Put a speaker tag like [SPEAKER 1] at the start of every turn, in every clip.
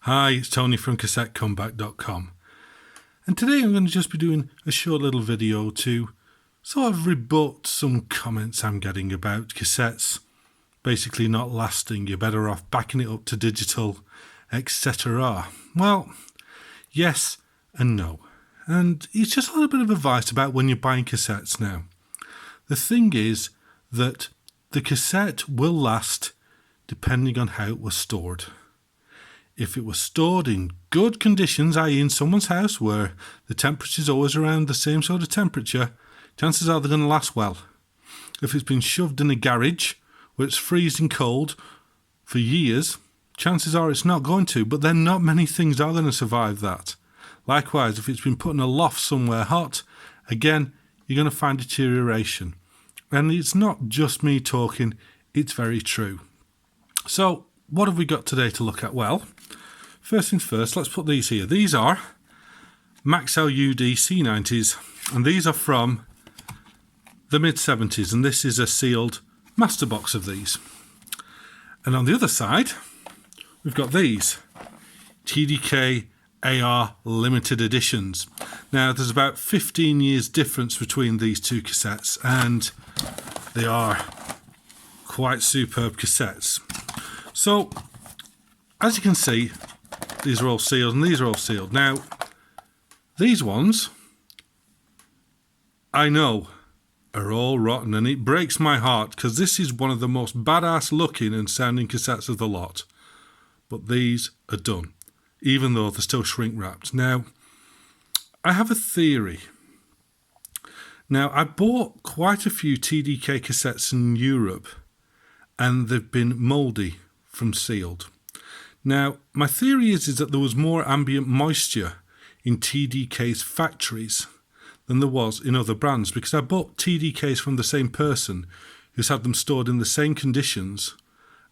[SPEAKER 1] Hi, it's Tony from CassetteComeback.com, and today I'm going to just be doing a short little video to sort of rebut some comments I'm getting about cassettes basically not lasting. You're better off backing it up to digital, etc. Well, yes and no, and it's just a little bit of advice about when you're buying cassettes now. The thing is that the cassette will last depending on how it was stored. If it was stored in good conditions, i.e. in someone's house where the temperature is always around the same sort of temperature, chances are they're going to last well. If it's been shoved in a garage where it's freezing cold for years, chances are it's not going to, but then not many things are going to survive that. Likewise, if it's been put in a loft somewhere hot, again, you're going to find deterioration. And it's not just me talking, it's very true. So, what have we got today to look at? Well, first things first, let's put these here. These are Maxell UD C90s, and these are from the mid-70s, and this is a sealed master box of these. And on the other side, we've got these TDK AR limited editions. Now, there's about 15 years difference between these two cassettes, and they are quite superb cassettes. So, as you can see, these are all sealed and these are all sealed. Now, these ones, I know, are all rotten, and it breaks my heart because this is one of the most badass looking and sounding cassettes of the lot. But these are done, even though they're still shrink wrapped. Now, I have a theory. Now, I bought quite a few TDK cassettes in Europe, and they've been moldy from sealed. Now, my theory is that there was more ambient moisture in TDK's factories than there was in other brands, because I bought TDKs from the same person who's had them stored in the same conditions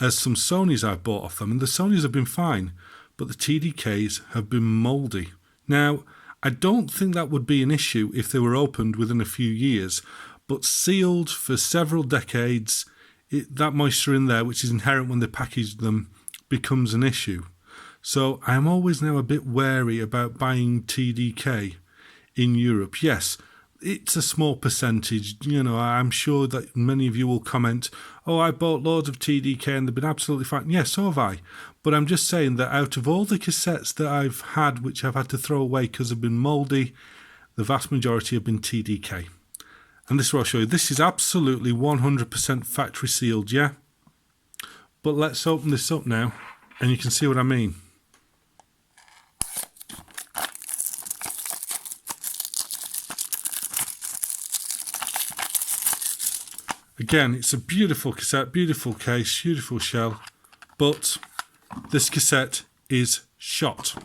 [SPEAKER 1] as some Sonys I've bought off them, and the Sonys have been fine, but the TDKs have been moldy. Now, I don't think that would be an issue if they were opened within a few years, but sealed for several decades, that moisture in there, which is inherent when they package them, becomes an issue. So I'm always now a bit wary about buying TDK in Europe. Yes, it's a small percentage. You know, I'm sure that many of you will comment, oh, I bought loads of TDK and they've been absolutely fine. Yes, so have I. But I'm just saying that out of all the cassettes that I've had, which I've had to throw away because they've been mouldy, the vast majority have been TDK. And this is what I'll show you. This is absolutely 100% factory sealed, yeah? But let's open this up now, and you can see what I mean. Again, it's a beautiful cassette, beautiful case, beautiful shell, but this cassette is shot.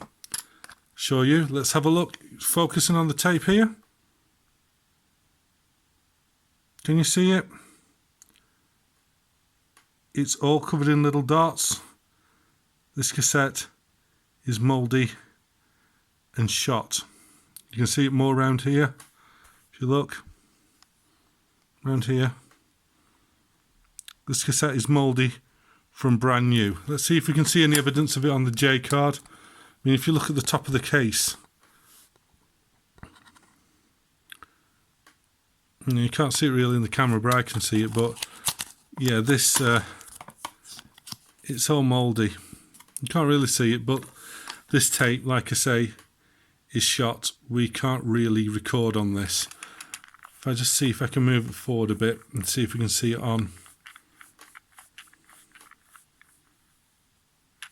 [SPEAKER 1] Show you. Let's have a look. Focusing on the tape here. Can you see it? It's all covered in little dots. This cassette is mouldy and shot. You can see it more around here. If you look around here. This cassette is mouldy from brand new. Let's see if we can see any evidence of it on the J card. I mean, if you look at the top of the case, you can't see it really in the camera, but I can see it. But yeah, this it's all mouldy. You can't really see it, but this tape, like I say, is shot. We can't really record on this. If I just see if I can move it forward a bit and see if we can see it on.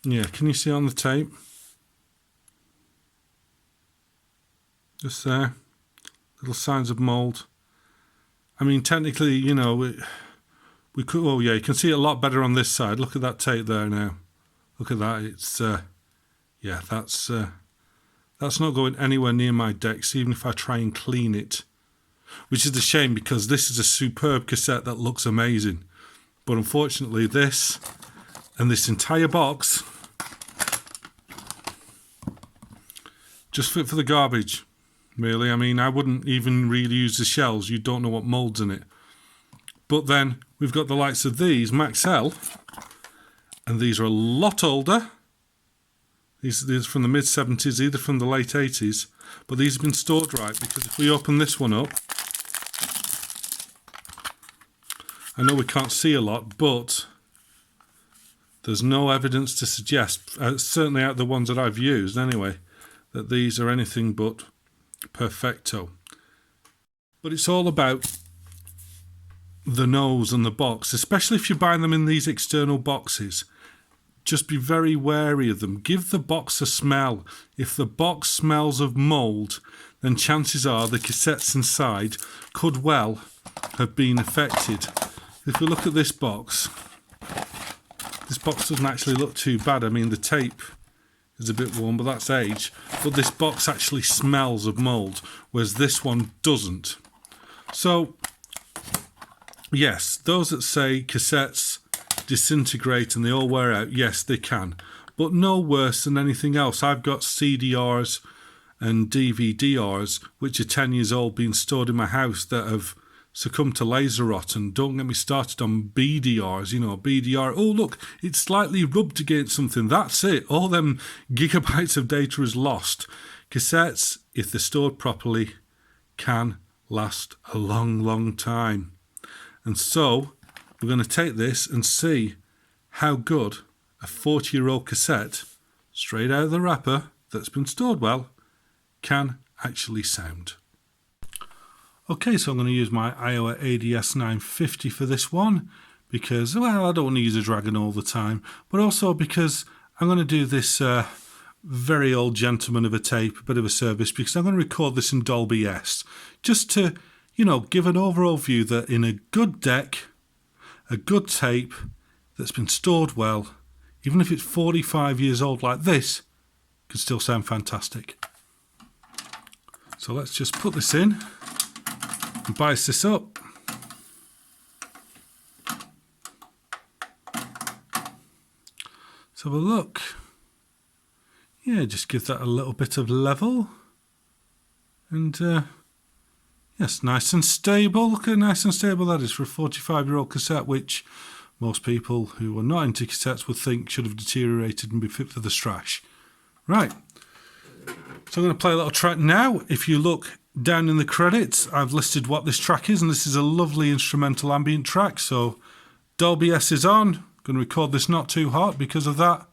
[SPEAKER 1] Yeah, can you see it on the tape? Just there. Little signs of mould. I mean, technically, you know, we could. Oh yeah, you can see it a lot better on this side. Look at that tape there now. Look at that. It's yeah, that's not going anywhere near my decks, even if I try and clean it. Which is a shame because this is a superb cassette that looks amazing. But unfortunately, this and this entire box just fit for the garbage. Really, I mean, I wouldn't even really use the shells. You don't know what mold's in it. But then we've got the likes of these Maxell, and these are a lot older These are from the mid-70s, either from the late 80s, but these have been stored right, because if we open this one up, I know we can't see a lot, but there's no evidence to suggest, certainly out of the ones that I've used anyway, that these are anything but perfecto. But it's all about the nose and the box, especially if you're buying them in these external boxes. Just be very wary of them. Give the box a smell. If the box smells of mould, then chances are the cassettes inside could well have been affected. If we look at this box doesn't actually look too bad. I mean, the tape is a bit worn, but that's age. But this box actually smells of mould, whereas this one doesn't. So, yes, those that say cassettes disintegrate and they all wear out, yes, they can, but no worse than anything else. I've got CDRs and DVDRs which are 10 years old being stored in my house that have succumbed to laser rot, and don't get me started on BDRs. You know, BDR, oh look, it's slightly rubbed against something, that's it, all them gigabytes of data is lost. Cassettes, if they're stored properly, can last a long time. And so we're going to take this and see how good a 40-year-old cassette, straight out of the wrapper, that's been stored well, can actually sound. Okay, so I'm going to use my Aiwa ADS 950 for this one, because, well, I don't want to use a Dragon all the time, but also because I'm going to do this very old gentleman of a tape, a bit of a service, because I'm going to record this in Dolby S, just to, you know, give an overall view that in a good deck, a good tape that's been stored well, even if it's 45 years old like this, can still sound fantastic. So let's just put this in and bias this up. Let's have a look. Yeah, just give that a little bit of level. And yes, nice and stable. Look how nice and stable that is for a 45-year-old cassette, which most people who are not into cassettes would think should have deteriorated and be fit for the trash. Right, so I'm going to play a little track now. If you look down in the credits, I've listed what this track is, and this is a lovely instrumental ambient track. So Dolby S is on. I'm going to record this not too hot because of that,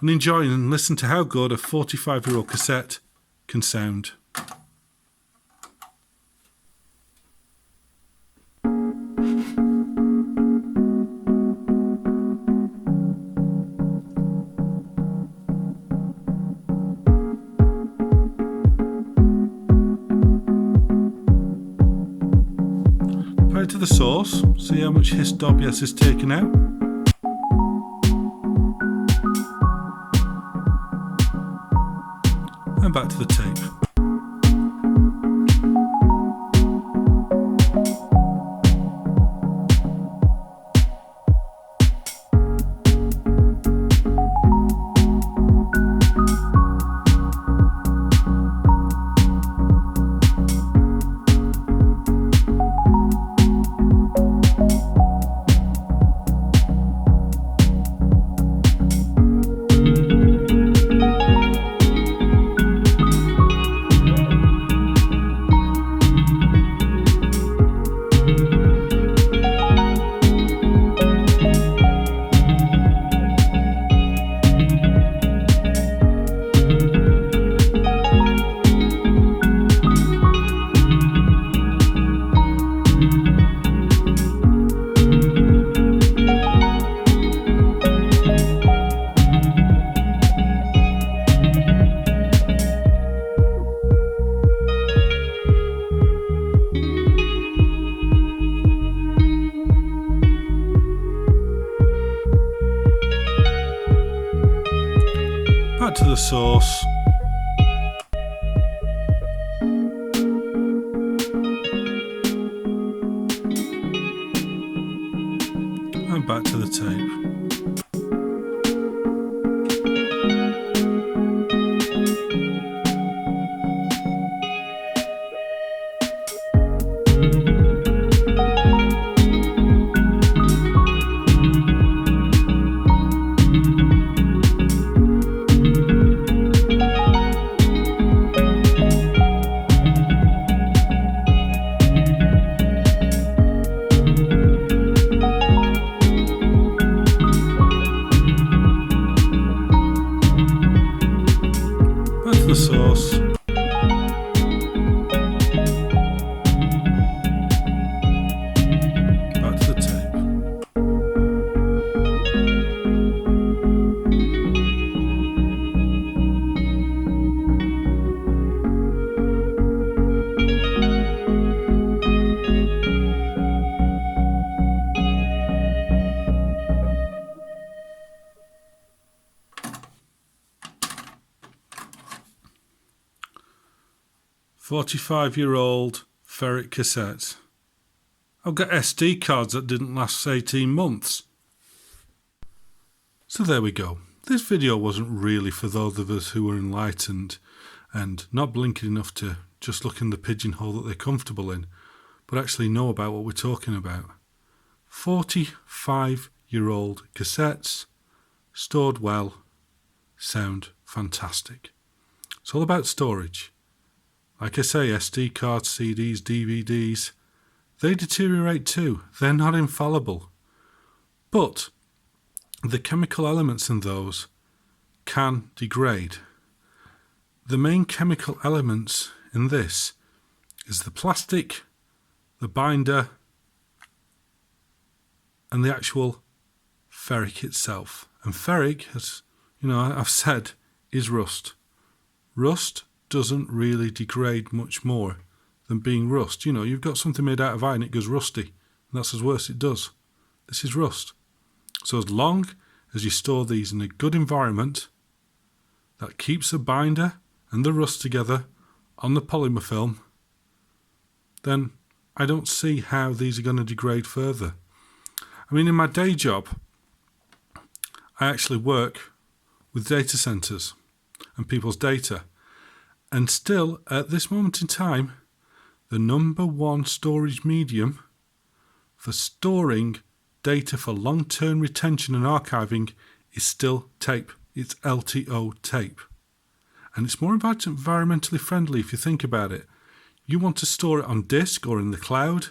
[SPEAKER 1] and enjoy and listen to how good a 45-year-old cassette can sound. To the source, see how much hiss Dolby S is taken out. And back to the tape. To the source. And back to the tape. source. Back to the tape. "45-year-old ferret cassette. I've got SD cards that didn't last 18 months. So there we go. This video wasn't really for those of us who are enlightened and not blinking enough to just look in the pigeonhole that they're comfortable in, but actually know about what we're talking about. 45-year-old cassettes, stored well, sound fantastic. It's all about storage. Like I say, SD cards, CDs, DVDs, they deteriorate too. They're not infallible. But the chemical elements in those can degrade. The main chemical elements in this is the plastic, the binder, and the actual ferric itself. And ferric, as you know, I've said, is rust. Rust doesn't really degrade much more than being rust. You know, you've got something made out of iron, it goes rusty, and that's as worse it does. This is rust. So as long as you store these in a good environment that keeps the binder and the rust together on the polymer film, then I don't see how these are going to degrade further. I mean, in my day job, I actually work with data centers and people's data. And still, at this moment in time, the number one storage medium for storing data for long-term retention and archiving is still tape. It's LTO tape. And it's more environmentally friendly if you think about it. You want to store it on disk or in the cloud.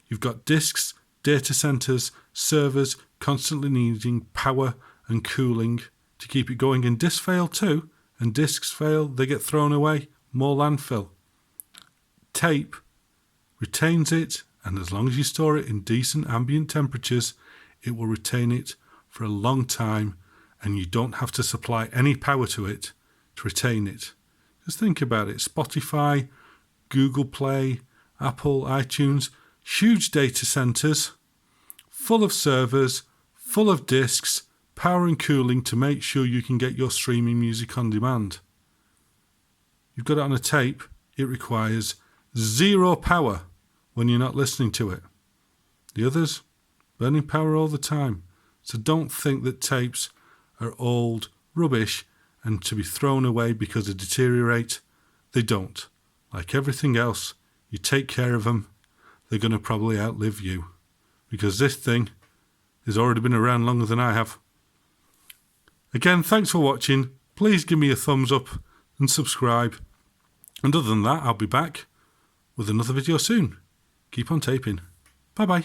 [SPEAKER 1] You've got disks, data centers, servers constantly needing power and cooling to keep it going. And disks fail too. And disks fail, they get thrown away, more landfill. Tape retains it, and as long as you store it in decent ambient temperatures, it will retain it for a long time, and you don't have to supply any power to it to retain it. Just think about it. Spotify, Google Play, Apple, iTunes, huge data centers, full of servers, full of disks, power and cooling to make sure you can get your streaming music on demand. You've got it on a tape, it requires zero power when you're not listening to it. The others, burning power all the time. So don't think that tapes are old rubbish and to be thrown away because they deteriorate. They don't. Like everything else, you take care of them, they're going to probably outlive you. Because this thing has already been around longer than I have. Again, thanks for watching. Please give me a thumbs up and subscribe. And other than that, I'll be back with another video soon. Keep on taping. Bye bye.